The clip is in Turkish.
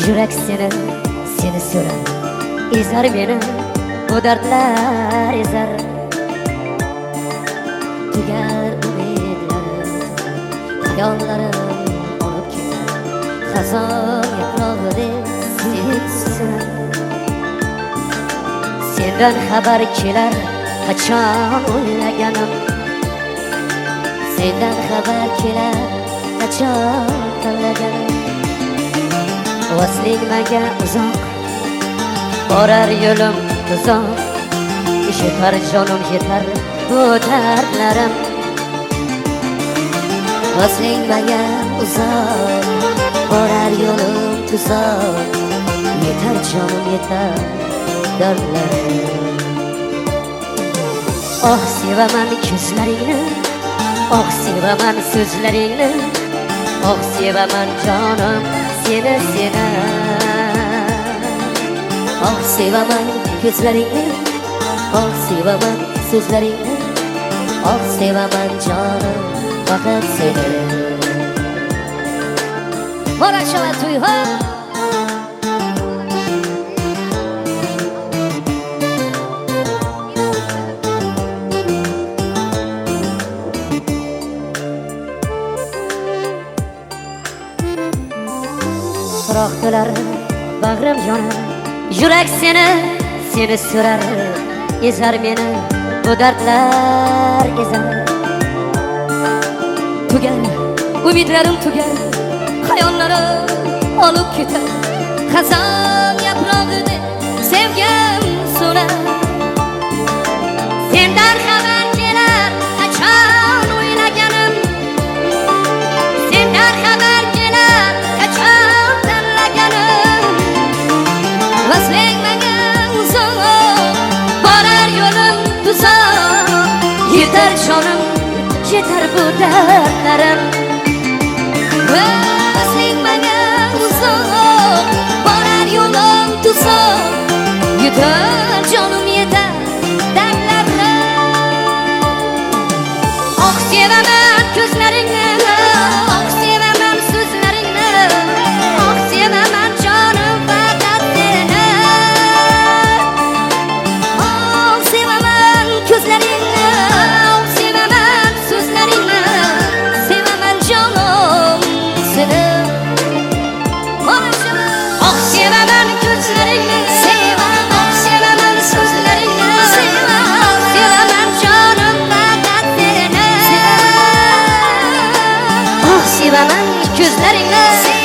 Yurak seni so'rar, ezar meni bu dardlar ezar. Tugar umidlarim, hayollarim olib ketar, xazon yaprog'idek seni so'rar. Sendan xabar kelar qachon o'ylaganim, sendan xabar kelar qachon tanlaganim. Vasling menga uzoq, borar yo'lim uzoq, yetar jonim yetar bu dardlarim. Vasling menga uzoq, borar yo'lim uzoq, yetar jonim yetar dardlarim. Oh sevaman ko'zlaringni, oh sevaman so'zlaringni, oh sevaman jonim seni seni. Oh sevaman ko'zlaringni, oh sevaman so'zlaringni, oh sevaman jonim faqat seni. Bora şova tuyha. So'roq to'lar bag'rim yonar, yurak seni so'rar, ezar meni bu dardlar ezar. Tugar umidlarim tugar, hayollarim olib ketar, xazon yaprog'idek sevgim so'nar. Sendan xabar kelar qachon o'ylaganim, sendan xabar kelar qachon tanlaganim. Vasling menga uzoq, borar yo'lim uzoq, yetar jonim yetar bu dardlarim. Vasling menga uzoq, borar yo'lim uzoq, yetar jonim yetar dardlarim. Oh sevaman ko'zlaringni, oh sevaman so'zlaringni, oh sevaman jonim faqat seni. Oh sevaman ko'zlaringni, oh sevaman so'zlaringni, sevaman jonim seni. Oh sevaman ko'zlaringni, oh sevaman so'zlaringni, sevaman jonim faqat seni. Oh sevaman ko'zlaringni.